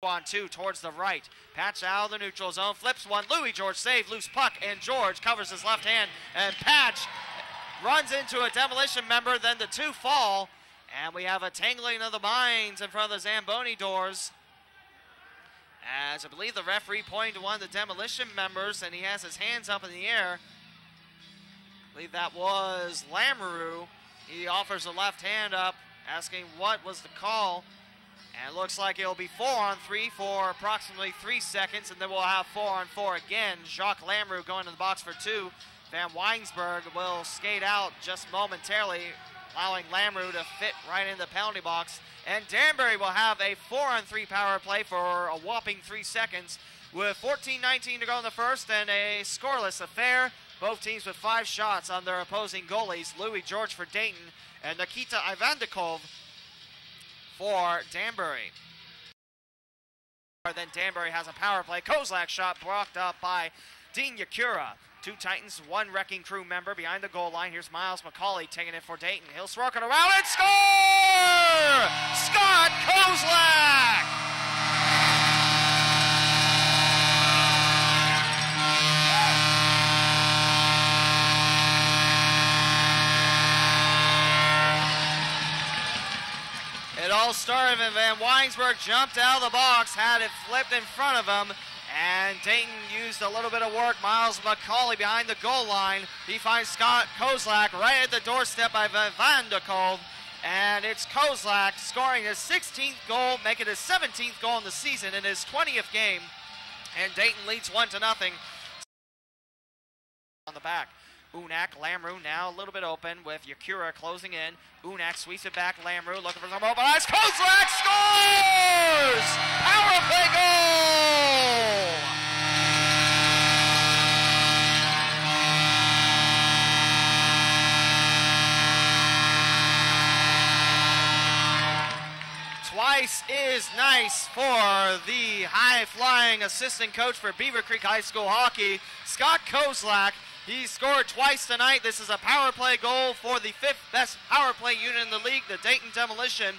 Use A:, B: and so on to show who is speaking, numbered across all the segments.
A: 2-on-2 towards the right. Patch out of the neutral zone, flips one. Louie George save, loose puck, and George covers his left hand. And Patch runs into a Demolition member, then the two fall. And we have a tangling of the minds in front of the Zamboni doors. As I believe the referee pointed to one of the Demolition members, and he has his hands up in the air. I believe that was Lamoureux. He offers the left hand up, asking what was the call. And it looks like it'll be 4-on-3 for approximately 3 seconds, and then we'll have 4-on-4 again. Jacques Lamoureux going to the box for two. Vanwynsberghe will skate out just momentarily, allowing Lamoureux to fit right in the penalty box. And Danbury will have a 4-on-3 power play for a whopping 3 seconds with 14:19 to go in the first and a scoreless affair. Both teams with 5 shots on their opposing goalies. Louie George for Dayton and Nikita Ivandikov for Danbury. Then Danbury has a power play. Kozlak shot blocked up by Dean Yakura. 2 Titans, 1 Wrecking Crew member behind the goal line. Here's Myles McCauley taking it for Dayton. He'll stroke it around and score! Scott Kozlak! It all started when Vanwynsberghe jumped out of the box, had it flipped in front of him, and Dayton used a little bit of work. Myles McCauley behind the goal line. He finds Scott Kozlak right at the doorstep by Ivandikov, and it's Kozlak scoring his 16th goal, making his 17th goal in the season in his 20th game, and Dayton leads 1-0 on the back. Uhnak, Lamoureux now a little bit open with Yakura closing in. Uhnak sweeps it back, Lamoureux looking for some open eyes. Kozlak scores! Power play goal! Twice is nice for the high-flying assistant coach for Beaver Creek High School hockey, Scott Kozlak. He scored twice tonight. This is a power play goal for the 5th best power play unit in the league, the Dayton Demolition.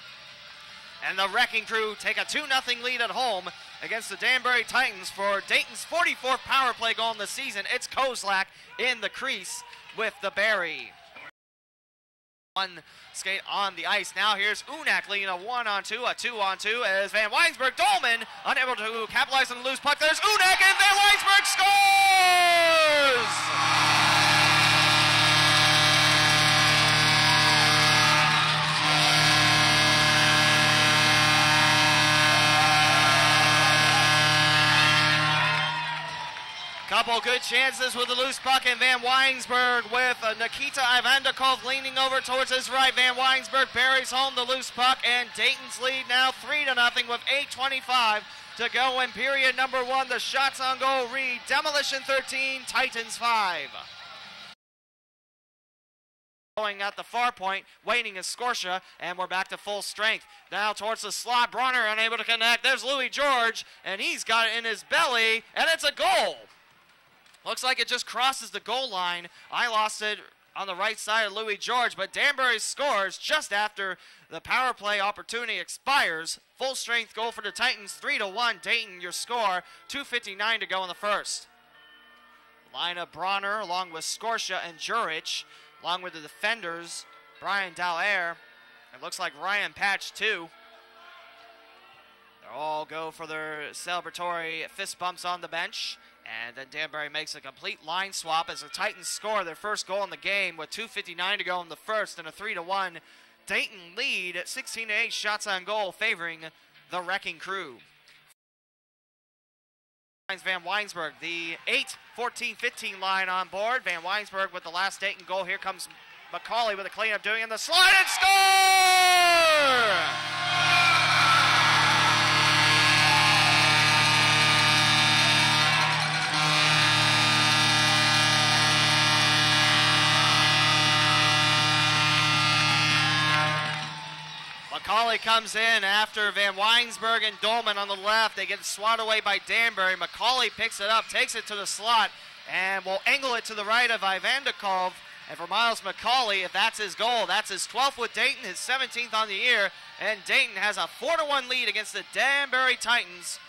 A: And the Wrecking Crew take a 2-0 lead at home against the Danbury Titans for Dayton's 44th power play goal in the season. It's Kozlak in the crease with the Berry. One skate on the ice. Now here's Uhnak leading a 1-on-2, a 2-on-2 as Vanwynsberghe Dolman unable to capitalize on the loose puck. There's Uhnak and Vanwynsberghe scores! Couple good chances with the loose puck, and Vanwynsberghe with Nikita Ivandikov leaning over towards his right. Vanwynsberghe buries home the loose puck, and Dayton's lead now 3-0 with 8:25 to go in period number 1. The shots on goal read Demolition 13, Titans 5. Going at the far point, waiting is Scorcia, and we're back to full strength. Now towards the slot, Bronner unable to connect. There's Louie George, and he's got it in his belly, and it's a goal. Looks like it just crosses the goal line. I lost it on the right side of Louie George, but Danbury scores just after the power play opportunity expires. Full strength goal for the Titans, 3-1. Dayton, your score, 2:59 to go in the first. Line of Bronner along with Scorcia and Jurich, along with the defenders, Brian Dallaire. It looks like Ryan Patch too. They all go for their celebratory fist bumps on the bench. And then Danbury makes a complete line swap as the Titans score their first goal in the game with 2:59 to go in the first and a 3-1 Dayton lead at 16-8 shots on goal favoring the Wrecking Crew. Vanwynsberghe, the 8-14-15 line on board. Vanwynsberghe with the last Dayton goal. Here comes McCauley with a cleanup doing in the slide and score! McCauley comes in after Vanwynsberghe and Dolman on the left. They get swatted away by Danbury. McCauley picks it up, takes it to the slot, and will angle it to the right of Ivandikov. And for Myles McCauley, if that's his goal, that's his 12th with Dayton, his 17th on the year. And Dayton has a 4-1 lead against the Danbury Titans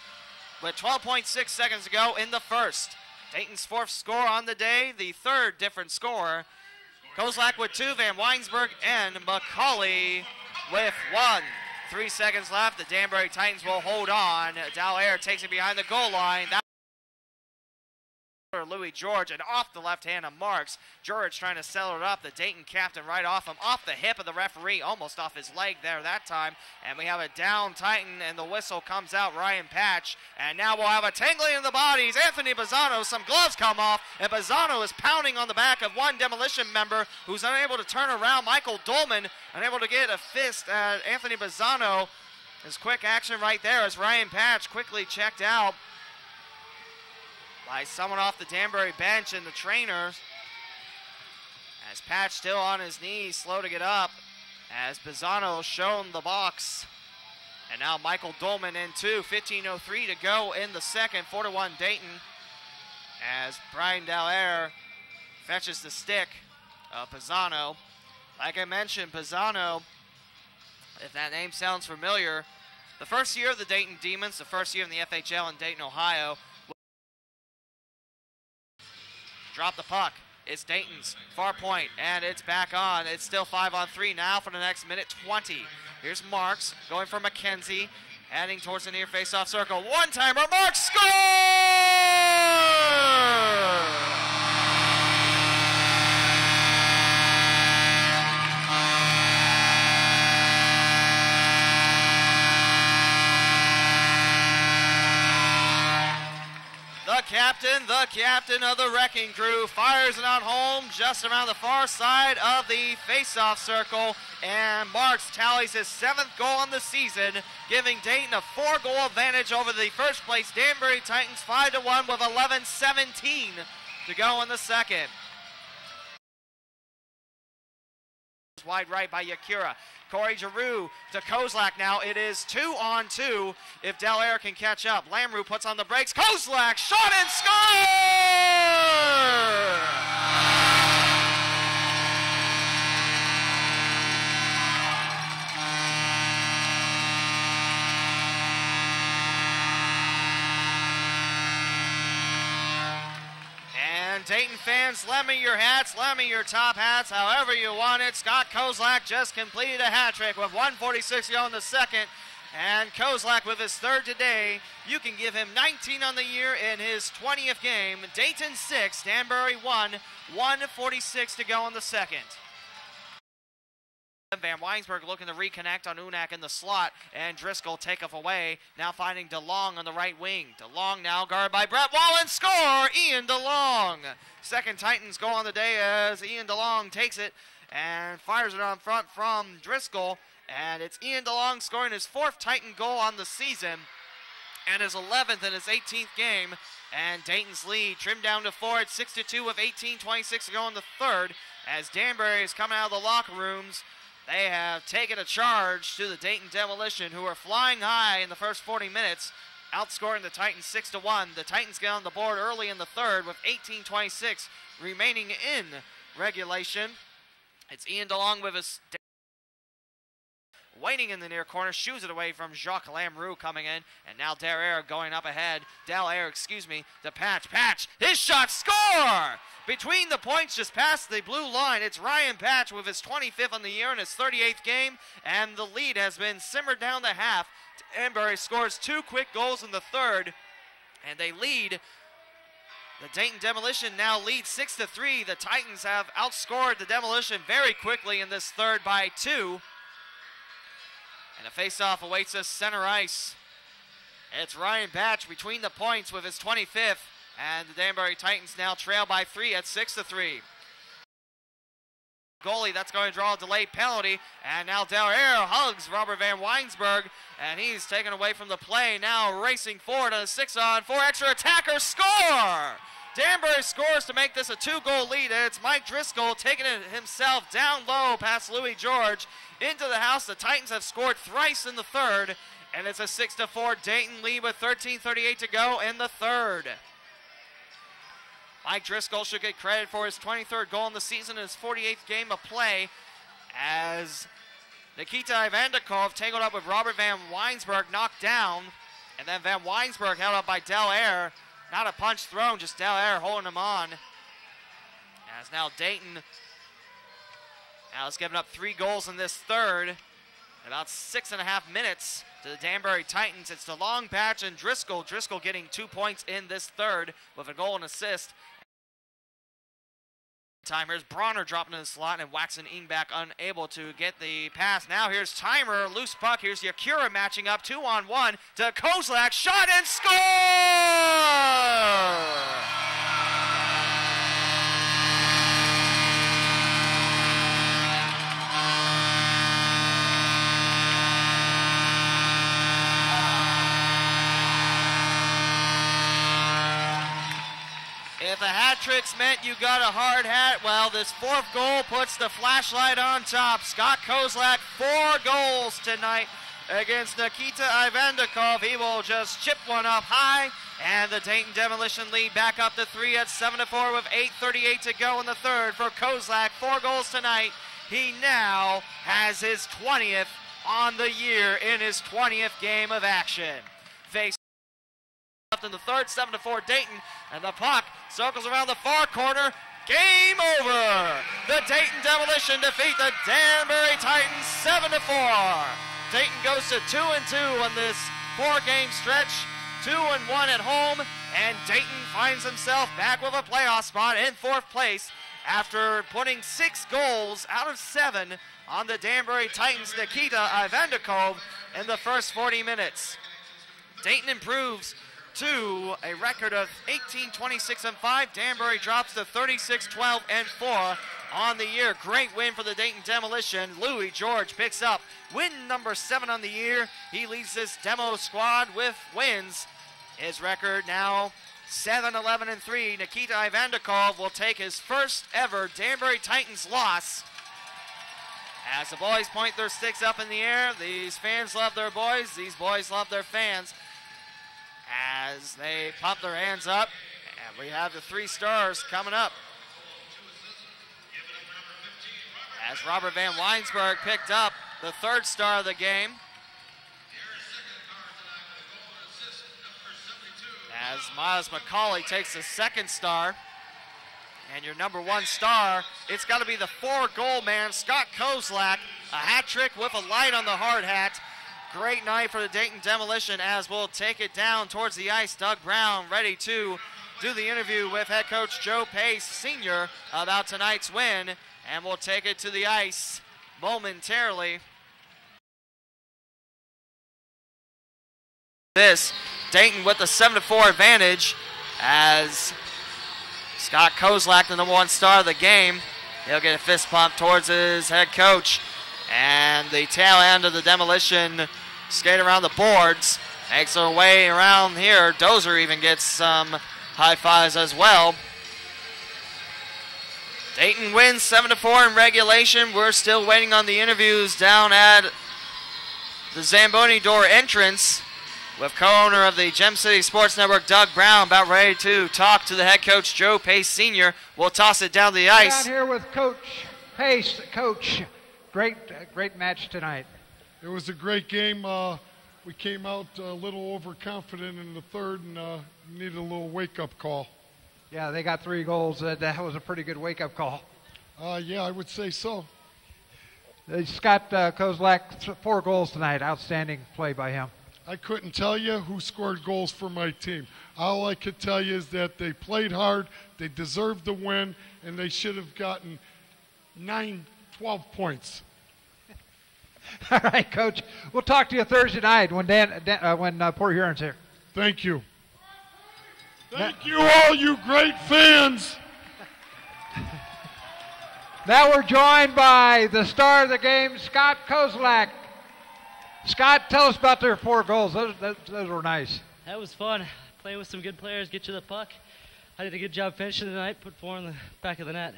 A: with 12.6 seconds to go in the first. Dayton's 4th score on the day, the 3rd different scorer. Kozlak with 2, Vanwynsberghe and McCauley with 1. 3 seconds left. The Danbury Titans will hold on. Dallaire takes it behind the goal line. Louie George, and off the left hand of Marks. George trying to settle it up. The Dayton captain right off him, off the hip of the referee, almost off his leg there that time. And we have a down Titan, and the whistle comes out, Ryan Patch. And now we'll have a tingling in the bodies. Anthony Bazzano, some gloves come off, and Bazzano is pounding on the back of one Demolition member who's unable to turn around. Michael Dolman unable to get a fist at Anthony Bazzano. His quick action right there as Ryan Patch quickly checked out by someone off the Danbury bench and the trainers. As Patch still on his knees, slow to get up, as Bazzano shown the box. And now Michael Dolman in two, 15:03 to go in the second, 4-1 Dayton. As Brian Dallaire fetches the stick of Bazzano. Like I mentioned, Bazzano, if that name sounds familiar, the first year of the Dayton Demons, the first year in the FHL in Dayton, Ohio. Drop the puck. It's Dayton's far point, and it's back on. It's still 5-on-3 now for the next minute 20. Here's Marks going for McKenzie, heading towards the near face-off circle. One-timer, Marks scores! The captain of the wrecking crew fires it out home just around the far side of the face-off circle, and Marks tallies his 7th goal on the season, giving Dayton a 4-goal advantage over the first place Danbury Titans 5-1 with 11:17 to go in the second. Wide right by Yakira. Corey Giroux to Kozlak now. It is 2-on-2 if Dallaire can catch up. Lamoureux puts on the brakes. Kozlak, shot and score! Dayton fans, lend me your hats, lend me your top hats, however you want it. Scott Kozlak just completed a hat trick with 1:46 to go in the second. And Kozlak with his 3rd today. You can give him 19 on the year in his 20th game. Dayton 6, Danbury 1, 1:46 to go in the second. Vanwynsberghe looking to reconnect on Uhnak in the slot, and Driscoll take off away. Now finding DeLong on the right wing. DeLong now guarded by Brett Wallen. Score! Ian DeLong. Second Titans goal on the day as Ian DeLong takes it and fires it on front from Driscoll. And it's Ian DeLong scoring his 4th Titan goal on the season and his 11th in his 18th game. And Dayton's lead trimmed down to 4 at 6-2 with 18:26 to go in the third as Danbury is coming out of the locker rooms. They have taken a charge to the Dayton Demolition, who are flying high in the first 40 minutes, outscoring the Titans 6-1. The Titans get on the board early in the third with 18:26 remaining in regulation. It's Ian DeLong with his waiting in the near corner, shoos it away from Jacques Lamoureux coming in, and now Dallaire going up ahead. Dallaire, to Patch. Patch, his shot, score! Between the points, just past the blue line, it's Ryan Patch with his 25th on the year in his 38th game, and the lead has been simmered down to half. Danbury scores 2 quick goals in the third, and they lead. The Dayton Demolition now leads 6-3. The Titans have outscored the Demolition very quickly in this third by 2. And a face-off awaits us center ice. It's Ryan Patch between the points with his 25th. And the Danbury Titans now trail by 3 at 6-3. Goalie, that's going to draw a delayed penalty. And now Dallaire hugs Robert Vanwynsberghe. And he's taken away from the play. Now racing forward on a 6-on-4 extra attacker. Score! Danbury scores to make this a 2-goal lead. And it's Mike Driscoll taking it himself down low past Louie George into the house. The Titans have scored thrice in the third. And it's a 6-4 Dayton lead with 13:38 to go in the third. Mike Driscoll should get credit for his 23rd goal in the season and his 48th game of play, as Nikita Ivandikov tangled up with Robert Vanwynsberghe, knocked down, and then Vanwynsberghe held up by Dallaire. Not a punch thrown, just Dallaire holding him on. As now Dayton has given up 3 goals in this third. In about 6.5 minutes to the Danbury Titans. It's the long patch and Driscoll. Driscoll getting 2 points in this third with a goal and assist. Here's Bronner dropping in the slot and Waxon Ingback unable to get the pass. Now here's Timer, loose puck. Here's Yakura matching up 2-on-1 to Kozlak. Shot and score! If a hat trick's meant you got a hard hat, well, this 4th goal puts the flashlight on top. Scott Kozlak, 4 goals tonight against Nikita Ivandikov. He will just chip one up high, and the Dayton Demolition lead back up to 3 at 7-4 with 8:38 to go in the third for Kozlak. 4 goals tonight. He now has his 20th on the year in his 20th game of action. Face in the third, 7-4 Dayton, and the puck circles around the far corner. Game over. The Dayton Demolition defeat the Danbury Titans 7-4. Dayton goes to 2-2 on this 4-game stretch, 2-1 at home, and Dayton finds himself back with a playoff spot in 4th place after putting 6 goals out of 7 on the Danbury Titans' Nikita Ivandikov in the first 40 minutes. Dayton improves to a record of 18-26-5. Danbury drops to 36-12-4 on the year. Great win for the Dayton Demolition. Louie George picks up win number 7 on the year. He leads this demo squad with wins. His record now 7-11-3. Nikita Ivandikov will take his first ever Danbury Titans loss. As the boys point their sticks up in the air, these fans love their boys, these boys love their fans. As they pump their hands up, and we have the 3 stars coming up. As Robert Vanwynsberghe picked up the 3rd star of the game. As Myles McCauley takes the 2nd star. And your number 1 star, it's got to be the 4-goal man, Scott Kozlak. A hat trick with a light on the hard hat. Great night for the Dayton Demolition, as we'll take it down towards the ice. Doug Brown ready to do the interview with head coach Joe Pace Sr. about tonight's win, and we'll take it to the ice momentarily. This, Dayton with the 7-4 advantage, as Scott Kozlak, the number 1 star of the game, he'll get a fist pump towards his head coach. And the tail end of the Demolition skate around the boards, makes their way around here. Dozer even gets some high fives as well. Dayton wins 7-4 in regulation. We're still waiting on the interviews down at the Zamboni door entrance with co-owner of the Gem City Sports Network, Doug Brown, about ready to talk to the head coach, Joe Pace Sr. We'll toss it down the ice.
B: Down here with Coach Pace. Coach, great match tonight.
C: It was a great game. We came out a little overconfident in the third and needed a little wake-up call.
B: Yeah, they got 3 goals. That was a pretty good wake-up call.
C: Yeah, I would say so.
B: Scott Kozlak, 4 goals tonight. Outstanding play by him.
C: I couldn't tell you who scored goals for my team. All I could tell you is that they played hard, they deserved the win, and they should have gotten 9-12 points.
B: All right, Coach. We'll talk to you Thursday night when Port Huron's here.
C: Thank you. Thank you all, you great fans.
B: Now we're joined by the star of the game, Scott Kozlak. Scott, tell us about their 4 goals. Those were nice.
D: That was fun. Playing with some good players, get you the puck. I did a good job finishing tonight, put 4 in the back of the net.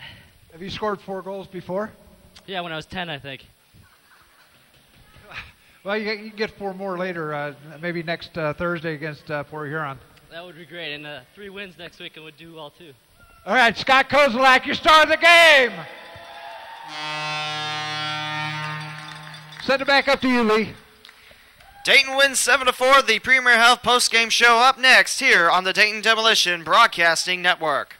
B: Have you scored 4 goals before?
D: Yeah, when I was 10, I think.
B: Well, you can get 4 more later, maybe next Thursday against Port Huron.
D: That would be great, and 3 wins next week and would do well too.
B: All right, Scott Kozlak, your star of the game. Send it back up to you, Lee.
A: Dayton wins 7-4. The Premier Health postgame show up next here on the Dayton Demolition Broadcasting Network.